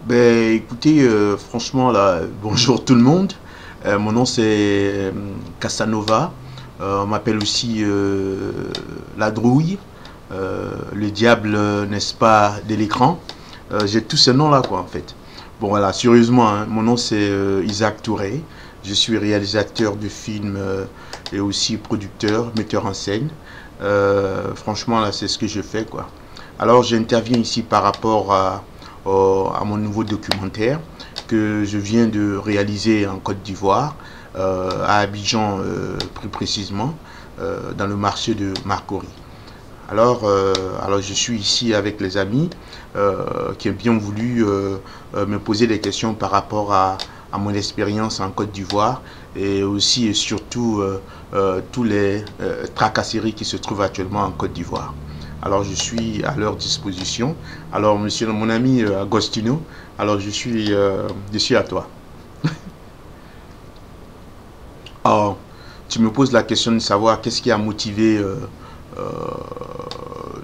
Ben écoutez, franchement là, bonjour tout le monde. Mon nom c'est Casanova. On m'appelle aussi la drouille, le diable, n'est-ce pas, de l'écran. J'ai tous ces noms là quoi en fait. Bon voilà, sérieusement, hein, mon nom c'est Isaac Touré. Je suis réalisateur de films et aussi producteur, metteur en scène. Franchement là, c'est ce que je fais quoi. Alors j'interviens ici par rapport à mon nouveau documentaire que je viens de réaliser en Côte d'Ivoire, à Abidjan plus précisément, dans le marché de Marcory. Alors je suis ici avec les amis qui ont bien voulu me poser des questions par rapport à mon expérience en Côte d'Ivoire et aussi et surtout tous les tracasseries qui se trouvent actuellement en Côte d'Ivoire. Alors je suis à leur disposition. Alors monsieur mon ami Agostino, alors je suis à toi. Alors, tu me poses la question de savoir qu'est-ce qui a motivé, euh,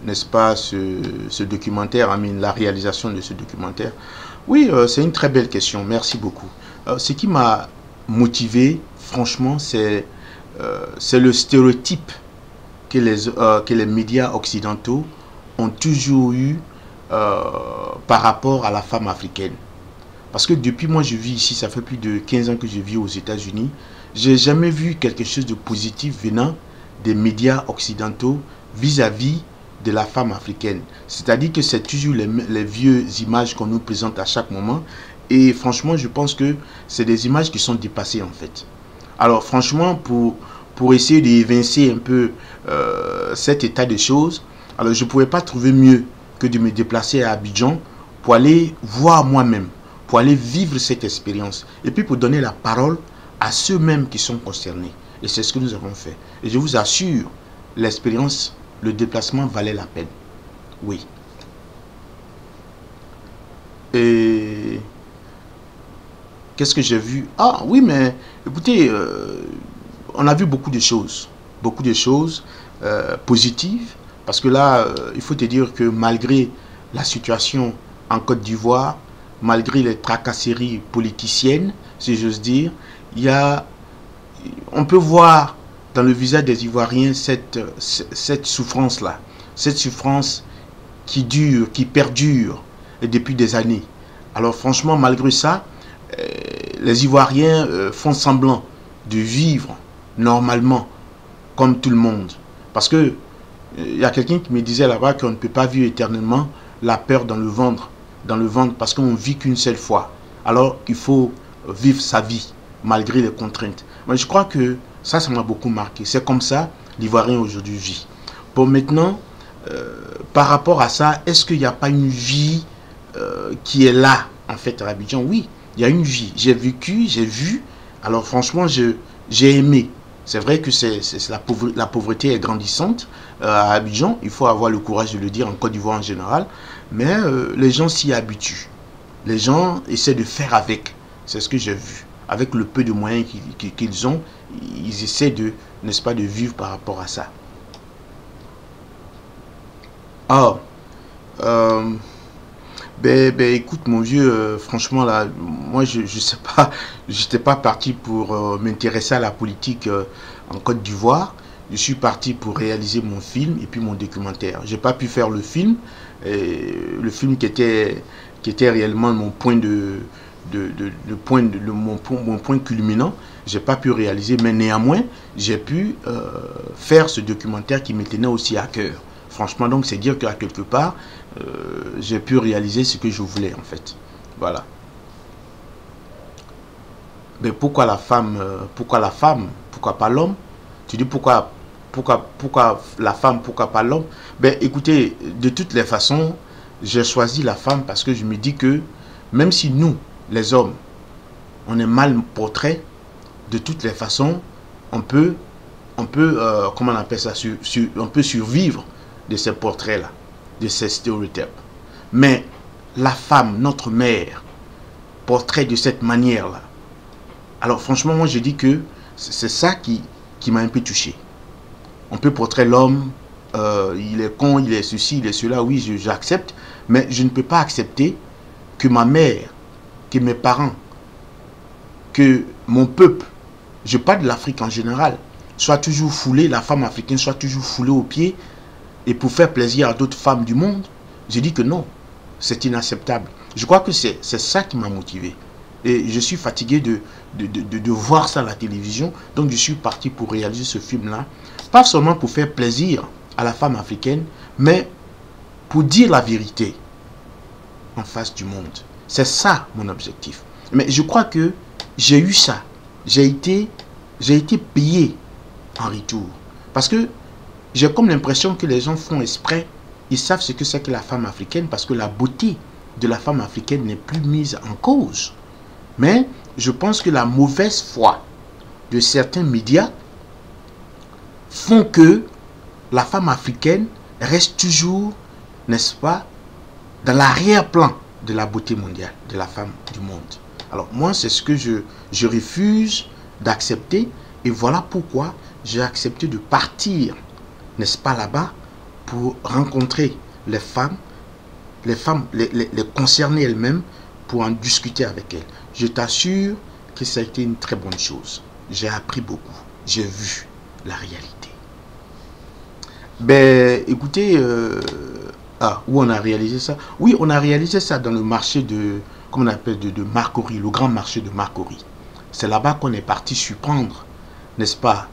n'est-ce pas, ce documentaire, la réalisation de ce documentaire. Oui, c'est une très belle question. Merci beaucoup. Ce qui m'a motivé, franchement, c'est le stéréotype que les médias occidentaux ont toujours eu par rapport à la femme africaine. Parce que depuis moi je vis ici, ça fait plus de 15 ans que je vis aux États-Unis, j'ai jamais vu quelque chose de positif venant des médias occidentaux vis-à-vis de la femme africaine. C'est-à-dire que c'est toujours les vieux images qu'on nous présente à chaque moment. Et franchement, je pense que c'est des images qui sont dépassées en fait. Alors franchement, pour essayer d'évincer un peu cet état de choses, alors je ne pouvais pas trouver mieux que de me déplacer à Abidjan pour aller voir moi-même, pour aller vivre cette expérience et puis pour donner la parole à ceux-mêmes qui sont concernés. Et c'est ce que nous avons fait. Et je vous assure, l'expérience, le déplacement valait la peine. Oui. Et qu'est-ce que j'ai vu? Ah oui, mais écoutez, on a vu beaucoup de choses positives, parce que là, il faut te dire que malgré la situation en Côte d'Ivoire, malgré les tracasseries politiciennes, si j'ose dire, il y a, on peut voir dans le visage des Ivoiriens cette souffrance-là, cette souffrance qui dure, qui perdure depuis des années. Alors franchement, malgré ça, euh, les Ivoiriens font semblant de vivre normalement comme tout le monde. Parce que il y a quelqu'un qui me disait là-bas qu'on ne peut pas vivre éternellement la peur dans le ventre parce qu'on ne vit qu'une seule fois. Alors qu'il faut vivre sa vie malgré les contraintes. Moi, je crois que ça m'a beaucoup marqué. C'est comme ça l'Ivoirien aujourd'hui vit. Bon, maintenant, par rapport à ça, est-ce qu'il n'y a pas une vie qui est là, en fait, à Abidjan? Oui, il y a une vie. J'ai vécu, j'ai vu. Alors, franchement, j'ai aimé. C'est vrai que la pauvreté est grandissante à Abidjan. Il faut avoir le courage de le dire en Côte d'Ivoire en général. Mais les gens s'y habituent. Les gens essaient de faire avec. C'est ce que j'ai vu. Avec le peu de moyens qu'ils ont, ils essaient de, n'est-ce pas, de vivre par rapport à ça. Ah, euh, écoute mon vieux, franchement là, moi je sais pas, j'étais pas parti pour m'intéresser à la politique en Côte d'Ivoire. Je suis parti pour réaliser mon film et puis mon documentaire. J'ai pas pu faire le film qui était réellement mon point mon point culminant. J'ai pas pu réaliser, mais néanmoins j'ai pu faire ce documentaire qui me tenait aussi à cœur. Franchement, donc c'est dire qu'à quelque part j'ai pu réaliser ce que je voulais en fait. Voilà. Mais pourquoi la femme, pourquoi pas l'homme? Tu dis pourquoi la femme, pourquoi pas l'homme? Ben écoutez, de toutes les façons, j'ai choisi la femme parce que je me dis que même si nous, les hommes, on est mal portrait, de toutes les façons, on peut, comment on appelle ça, on peut survivre de ces portraits-là, de ces stéréotypes. Mais la femme, notre mère, portrait de cette manière-là. Alors franchement, moi je dis que c'est ça qui m'a un peu touché. On peut portrait l'homme, il est con, il est ceci, il est cela, oui, j'accepte, mais je ne peux pas accepter que ma mère, que mes parents, que mon peuple, je parle de l'Afrique en général, soit toujours foulée, la femme africaine soit toujours foulée aux pieds, et pour faire plaisir à d'autres femmes du monde, j'ai dit que non, c'est inacceptable. Je crois que c'est ça qui m'a motivé. Et je suis fatigué de voir ça à la télévision. Donc je suis parti pour réaliser ce film-là. Pas seulement pour faire plaisir à la femme africaine, mais pour dire la vérité en face du monde. C'est ça mon objectif. Mais je crois que j'ai eu ça. J'ai été payé en retour. Parce que j'ai comme l'impression que les gens font exprès. Ils savent ce que c'est que la femme africaine parce que la beauté de la femme africaine n'est plus mise en cause. Mais je pense que la mauvaise foi de certains médias font que la femme africaine reste toujours, n'est-ce pas, dans l'arrière-plan de la beauté mondiale, de la femme du monde. Alors moi, c'est ce que je refuse d'accepter. Et voilà pourquoi j'ai accepté de partir, n'est-ce pas, là-bas, pour rencontrer les femmes, les concernées elles-mêmes, pour en discuter avec elles. Je t'assure que ça a été une très bonne chose. J'ai appris beaucoup. J'ai vu la réalité. Ben, écoutez, où on a réalisé ça? Oui, on a réalisé ça dans le marché de, comment on appelle, de Marcory, le grand marché de Marcory. C'est là-bas qu'on est parti surprendre, n'est-ce pas,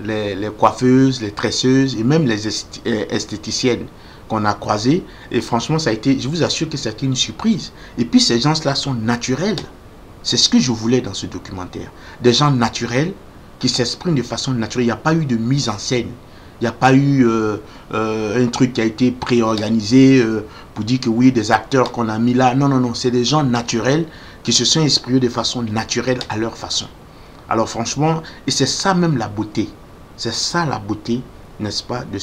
les coiffeuses, les tresseuses et même les esthéticiennes qu'on a croisées. Et franchement, ça a été, je vous assure que ça a été une surprise. Et puis ces gens-là sont naturels. C'est ce que je voulais dans ce documentaire. Des gens naturels qui s'expriment de façon naturelle. Il n'y a pas eu de mise en scène. Il n'y a pas eu un truc qui a été préorganisé pour dire que oui, des acteurs qu'on a mis là. Non, non, non. C'est des gens naturels qui se sont exprimés de façon naturelle à leur façon. Alors franchement, et c'est ça même la beauté. C'est ça la beauté, n'est-ce pas, de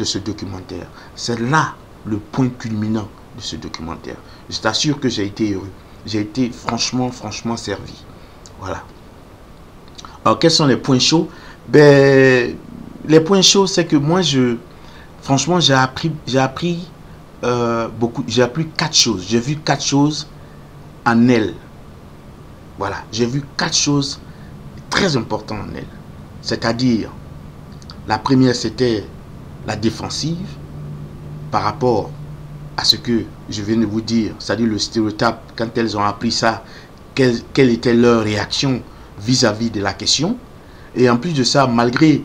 ce documentaire. C'est là le point culminant de ce documentaire. Je t'assure que j'ai été heureux. J'ai été franchement servi. Voilà. Alors quels sont les points chauds? Ben, les points chauds, c'est que moi, franchement, j'ai appris beaucoup. J'ai appris 4 choses. J'ai vu 4 choses en elle. Voilà, j'ai vu 4 choses très importantes en elle. C'est-à-dire, la première, c'était la défensive par rapport à ce que je viens de vous dire, c'est-à-dire le stéréotype, quand elles ont appris ça, quelle était leur réaction vis-à-vis de la question. Et en plus de ça, malgré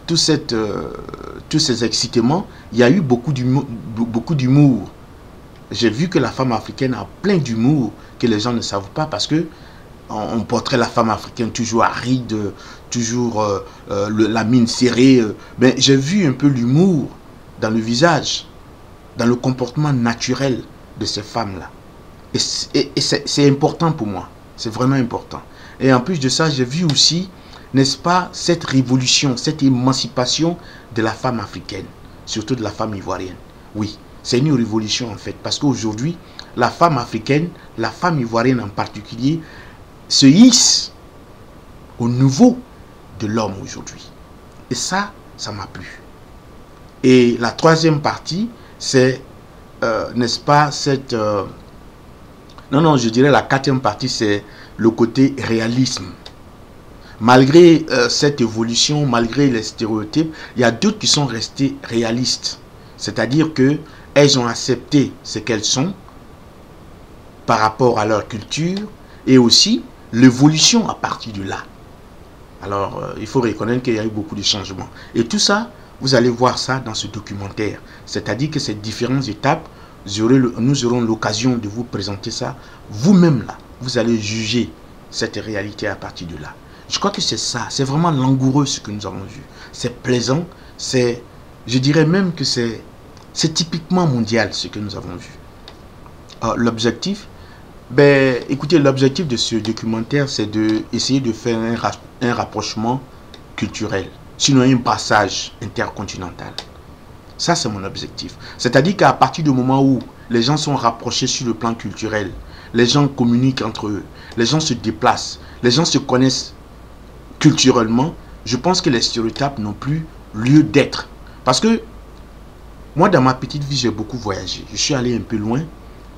tous ces excitements, il y a eu beaucoup d'humour. J'ai vu que la femme africaine a plein d'humour que les gens ne savent pas parce que on porterait la femme africaine toujours aride, toujours la mine serrée. Mais j'ai vu un peu l'humour dans le visage, dans le comportement naturel de ces femmes-là. Et c'est important pour moi. C'est vraiment important. Et en plus de ça, j'ai vu aussi, n'est-ce pas, cette révolution, cette émancipation de la femme africaine, surtout de la femme ivoirienne. Oui, c'est une révolution en fait, parce qu'aujourd'hui, la femme africaine, la femme ivoirienne en particulier, se hisse au niveau de l'homme aujourd'hui. Et ça m'a plu. Et la troisième partie, c'est, n'est-ce pas, cette... non, je dirais la quatrième partie, c'est le côté réalisme. Malgré cette évolution, malgré les stéréotypes, il y a d'autres qui sont restés réalistes. C'est-à-dire qu'elles ont accepté ce qu'elles sont par rapport à leur culture et aussi l'évolution à partir de là. Alors, il faut reconnaître qu'il y a eu beaucoup de changements. Et tout ça, vous allez voir ça dans ce documentaire. C'est-à-dire que ces différentes étapes, nous aurons l'occasion de vous présenter ça. Vous-même, là, vous allez juger cette réalité à partir de là. Je crois que c'est ça. C'est vraiment langoureux ce que nous avons vu. C'est plaisant. Je dirais même que c'est typiquement mondial ce que nous avons vu. L'objectif, ben, écoutez, l'objectif de ce documentaire, c'est d'essayer de faire un rapprochement culturel, sinon un passage intercontinental. Ça, c'est mon objectif. C'est-à-dire qu'à partir du moment où les gens sont rapprochés sur le plan culturel, les gens communiquent entre eux, les gens se déplacent, les gens se connaissent culturellement, je pense que les stéréotypes n'ont plus lieu d'être. Parce que moi, dans ma petite vie, j'ai beaucoup voyagé. Je suis allé un peu loin.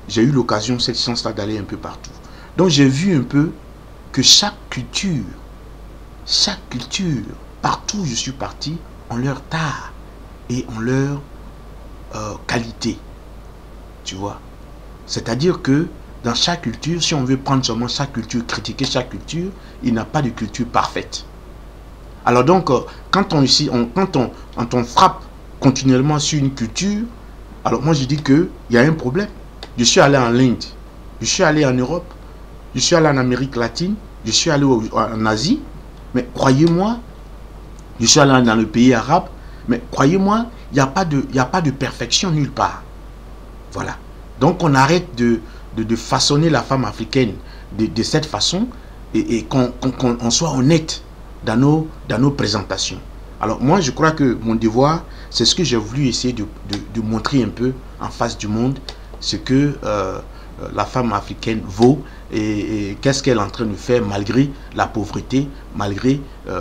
j'ai eu l'occasion, cette chance-là, d'aller un peu partout. Donc j'ai vu un peu que chaque culture, partout où je suis parti, ont leur art et ont leur qualité. Tu vois. C'est-à-dire que dans chaque culture, si on veut prendre seulement chaque culture, critiquer chaque culture, il n'y a pas de culture parfaite. Alors donc, quand on frappe continuellement sur une culture, alors moi je dis qu'il y a un problème. Je suis allé en Inde, je suis allé en Europe, je suis allé en Amérique latine, je suis allé en Asie, mais croyez-moi, je suis allé dans le pays arabe, mais croyez-moi, il n'y a pas de perfection nulle part. Voilà. Donc on arrête de façonner la femme africaine de cette façon et qu'on soit honnête dans nos présentations. Alors moi je crois que mon devoir, c'est ce que j'ai voulu essayer de montrer un peu en face du monde, ce que la femme africaine vaut et qu'est-ce qu'elle est en train de faire malgré la pauvreté, malgré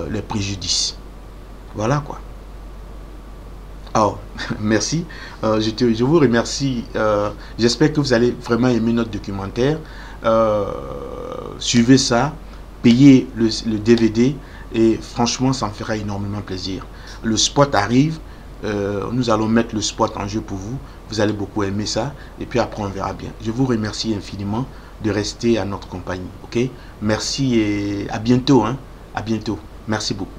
les préjudices. Voilà quoi. Oh, merci. Je vous remercie. J'espère que vous allez vraiment aimer notre documentaire. Suivez ça, payez le DVD et franchement, ça me fera énormément plaisir. Le spot arrive. Nous allons mettre le spot en jeu pour vous. Vous allez beaucoup aimer ça. Et puis après, on verra bien. Je vous remercie infiniment de rester à notre compagnie. Ok? Merci et à bientôt. Hein? À bientôt. Merci beaucoup.